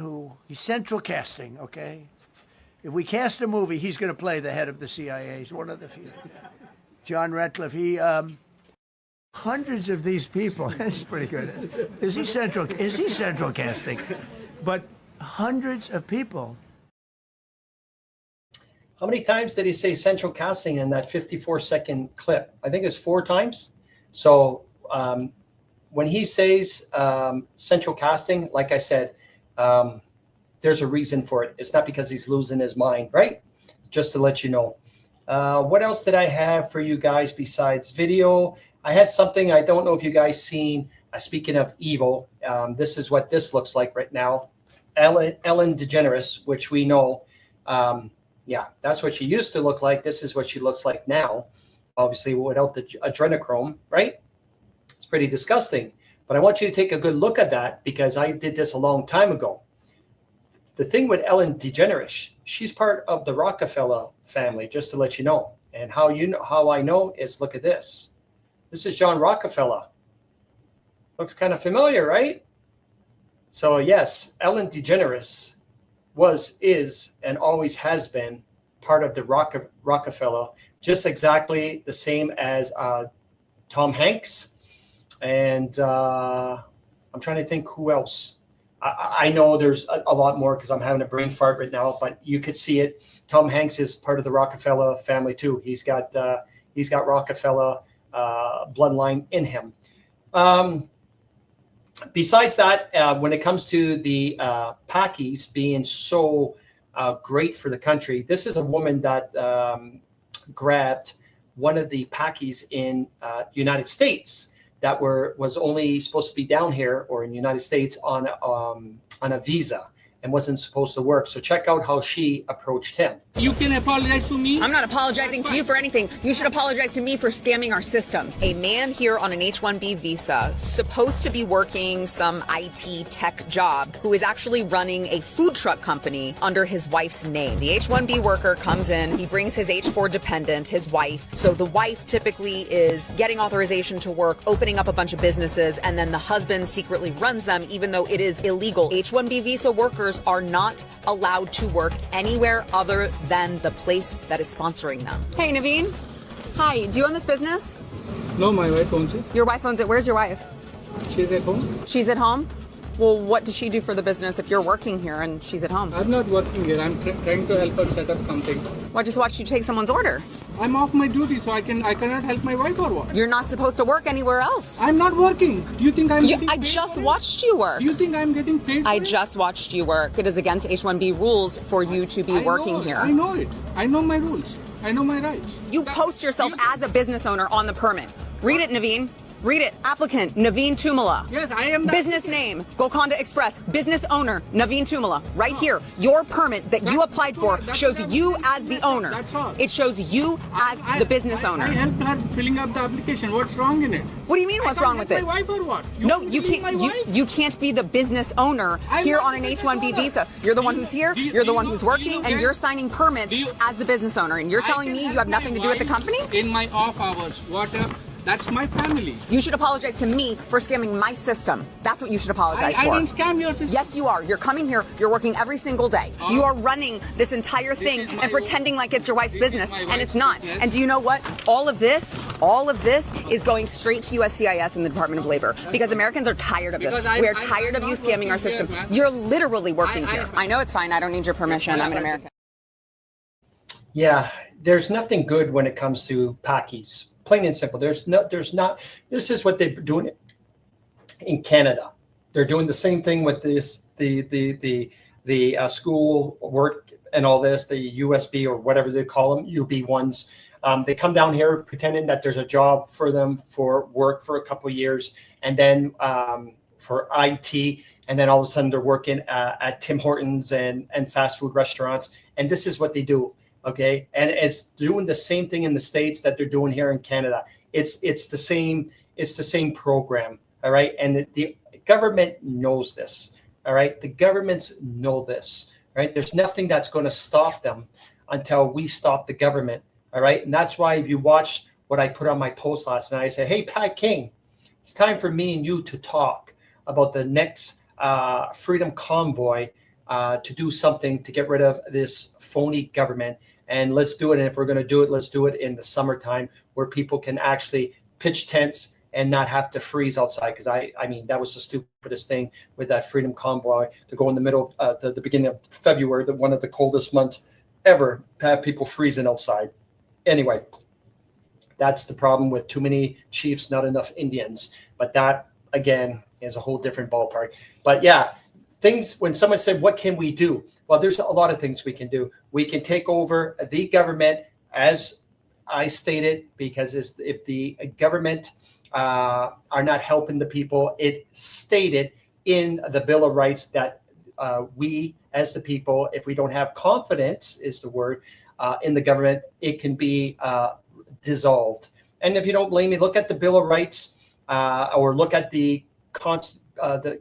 S11: he's central casting, okay? If we cast a movie, he's going to play the head of the CIA. He's one of the few. John Ratcliffe, he, hundreds of these people, that's pretty good. Is he central casting? But hundreds of people.
S2: How many times did he say central casting in that 54-second clip? I think it's 4 times. So when he says central casting, like I said, there's a reason for it. It's not because he's losing his mind, right? Just to let you know. What else did I have for you guys besides video? I had something, I don't know if you guys seen, speaking of evil, this is what this looks like right now. Ellen DeGeneres, which we know, yeah, that's what she used to look like. This is what she looks like now, obviously without the adrenochrome, right? It's pretty disgusting. But I want you to take a good look at that because I did this a long time ago. The thing with Ellen DeGeneres, she's part of the Rockefeller family, just to let you know. And how I know is look at this. This is John Rockefeller. Looks kind of familiar, right? So yes, Ellen DeGeneres is, and always has been part of the Rockefeller, just exactly the same as Tom Hanks. And I'm trying to think who else. I know there's a lot more because I'm having a brain fart right now, but you could see it. Tom Hanks is part of the Rockefeller family too. He's got Rockefeller bloodline in him. Besides that, when it comes to the Pakis being so great for the country, this is a woman that grabbed one of the Pakis in United States that was only supposed to be down here or in the United States on a visa and wasn't supposed to work. So check out how she approached him.
S7: You can apologize to me.
S12: I'm not apologizing to you for anything. You should apologize to me for scamming our system. A man here on an H-1B visa, supposed to be working some IT tech job, who is actually running a food truck company under his wife's name. The H-1B worker comes in, he brings his H-4 dependent, his wife. So the wife typically is getting authorization to work, opening up a bunch of businesses, and then the husband secretly runs them, even though it is illegal. H-1B visa workers are not allowed to work anywhere other than the place that is sponsoring them. Hey, Naveen. Hi, do you own this business?
S7: No, my wife owns it.
S12: Your wife owns it. Where's your wife?
S7: She's at home.
S12: She's at home? Well, what does she do for the business if you're working here and she's at home?
S7: I'm not working here. I'm trying to help her set up something.
S12: Well, I just watched you take someone's order.
S7: I'm off my duty, so I cannot help my wife or what?
S12: You're not supposed to work anywhere else.
S7: I'm not working. Do you think I'm getting paid?
S12: I just watched you work.
S7: Do you think I'm getting paid?
S12: I just watched you work. It is against H-1B rules for you to be working here.
S7: I know it. I know my rules. I know my rights.
S12: You post yourself as a business owner on the permit. Read it, Naveen. Read it. Applicant, Naveen Tumala.
S7: Yes, I am the
S12: Business name, Golconda Express. Business owner, Naveen Tumala. Right here. Your permit that you applied for shows you as the owner.
S7: That's all.
S12: It shows you as the business owner.
S7: I helped her filling up the application. What's wrong in it?
S12: What do you mean what's wrong with it?
S7: My wife or what?
S12: No, you can't. You can't be the business owner here on an H-1B visa. You're the one who's here. You're the one who's working, and you're signing permits as the business owner. And you're telling me you have nothing to do with the company?
S7: In my off hours, whatever. That's my family.
S12: You should apologize to me for scamming my system. That's what you should apologize for.
S7: I didn't scam your system.
S12: Yes, you are. You're coming here. You're working every single day. You are running this entire thing and pretending like it's your wife's business, and it's not. And do you know what? All of this is going straight to USCIS and the Department of Labor because Americans are tired of this. We are tired of you scamming our system. You're literally working here. I know it's fine. I don't need your permission. I'm an American.
S2: Yeah, there's nothing good when it comes to Pakis. Plain and simple. There's not. This is what they're doing in Canada. They're doing the same thing with this, the school work and all this, the USB or whatever they call them, UB ones. They come down here pretending that there's a job for them for work for a couple of years, and then for IT, and then all of a sudden they're working at Tim Hortons and fast food restaurants. And this is what they do. Okay, and it's doing the same thing in the States that they're doing here in Canada. It's the same program. All right, and the government knows this. All right, the governments know this. Right, there's nothing that's going to stop them until we stop the government. All right, and that's why if you watched what I put on my post last night, I said, "Hey, Pat King, it's time for me and you to talk about the next Freedom Convoy to do something to get rid of this phony government." And let's do it. And if we're going to do it, let's do it in the summertime where people can actually pitch tents and not have to freeze outside. Because I mean, that was the stupidest thing with that Freedom Convoy to go in the middle of the beginning of February, one of the coldest months ever, to have people freezing outside. Anyway, that's the problem with too many chiefs, not enough Indians. But that, again, is a whole different ballpark. But yeah, things, when someone said, what can we do? Well, there's a lot of things we can do. We can take over the government, as I stated, because if the government are not helping the people, it stated in the Bill of Rights that we, as the people, if we don't have confidence, is the word, in the government, it can be dissolved. And if you don't blame me, look at the Bill of Rights or look at the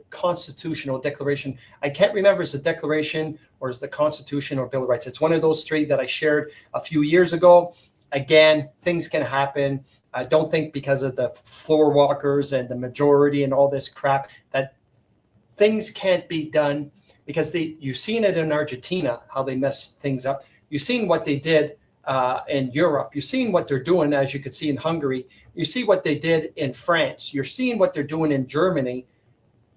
S2: Constitutional Declaration. I can't remember if it's the Declaration or it's the Constitution or Bill of Rights. It's one of those three that I shared a few years ago. Again, things can happen. I don't think because of the floor walkers and the majority and all this crap that things can't be done, because you've seen it in Argentina, how they messed things up. You've seen what they did in Europe. You've seen what they're doing, as you could see in Hungary. You see what they did in France. You're seeing what they're doing in Germany.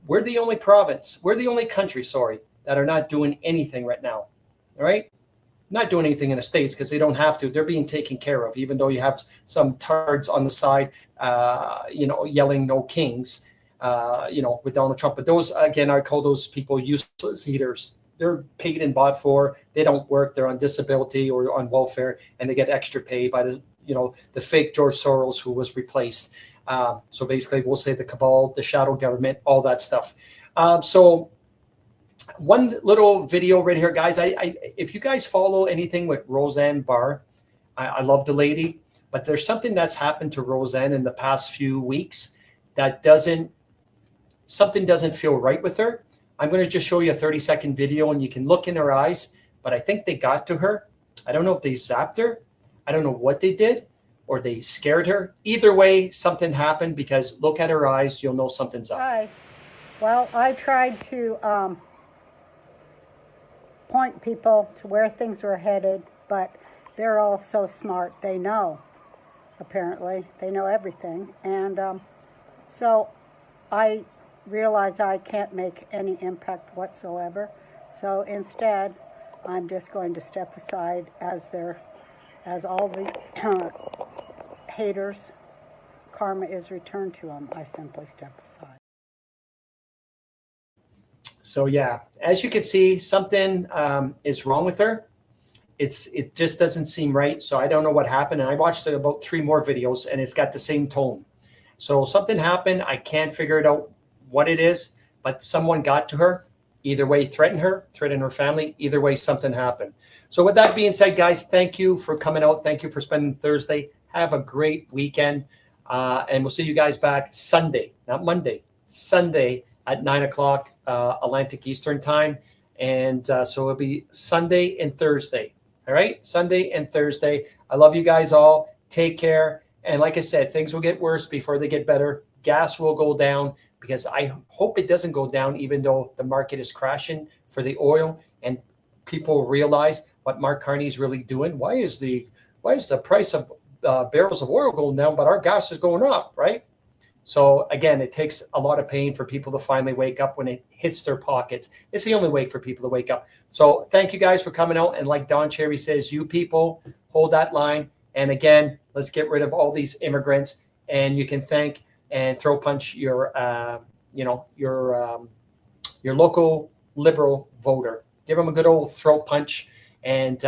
S2: We're the only province, we're the only country, that are not doing anything right now. All right? Not doing anything in the States because they don't have to. They're being taken care of, even though you have some tards on the side, yelling no kings, with Donald Trump. But those, again, I call those people useless eaters. They're paid and bought for. They don't work. They're on disability or on welfare, and they get extra pay by the fake George Soros who was replaced. So basically, we'll say the cabal, the shadow government, all that stuff. So one little video right here, guys. If you guys follow anything with Roseanne Barr, I love the lady, but there's something that's happened to Roseanne in the past few weeks that something doesn't feel right with her. I'm going to just show you a 30-second video, and you can look in her eyes, but I think they got to her. I don't know if they zapped her. I don't know what they did, or they scared her. Either way, something happened, because look at her eyes. You'll know something's up.
S13: Hi. Well, I tried to point people to where things were headed, but they're all so smart. They know, apparently. They know everything. And so I realize I can't make any impact whatsoever. So instead, I'm just going to step aside as all the haters, karma is returned to them. I simply step aside.
S2: So yeah, as you can see, something is wrong with her. It just doesn't seem right. So I don't know what happened. And I watched about 3 more videos, and it's got the same tone. So something happened. I can't figure it out what it is, but someone got to her. Either way, threatened her family. Either way, something happened. So with that being said, guys, thank you for coming out. Thank you for spending Thursday. Have a great weekend. And we'll see you guys back Sunday, not Monday, Sunday at 9 o'clock Atlantic Eastern time. And so it'll be Sunday and Thursday. All right, Sunday and Thursday. I love you guys all. Take care. And like I said, things will get worse before they get better. Gas will go down because I hope it doesn't go down, even though the market is crashing for the oil and people realize what Mark Carney is really doing. Why is the price of barrels of oil going down, but our gas is going up, right? So again, it takes a lot of pain for people to finally wake up when it hits their pockets. It's the only way for people to wake up. So thank you guys for coming out. And like Don Cherry says, you people hold that line. And again, let's get rid of all these immigrants. And you can thank and throw punch your local liberal voter. Give them a good old throat punch, and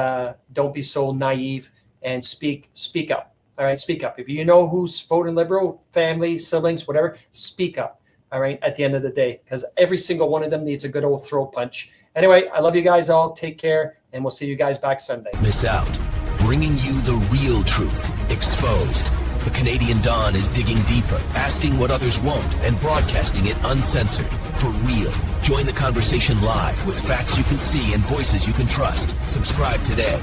S2: don't be so naive. And speak up. All right, speak up. If you know who's voting liberal, family, siblings, whatever, speak up. All right, at the end of the day, because every single one of them needs a good old throat punch. Anyway, I love you guys all. Take care, and we'll see you guys back Sunday.
S14: Miss out. Bringing you the real truth, exposed. The Canadian Dawn is digging deeper, asking what others won't, and broadcasting it uncensored. For real. Join the conversation live with facts you can see and voices you can trust. Subscribe today.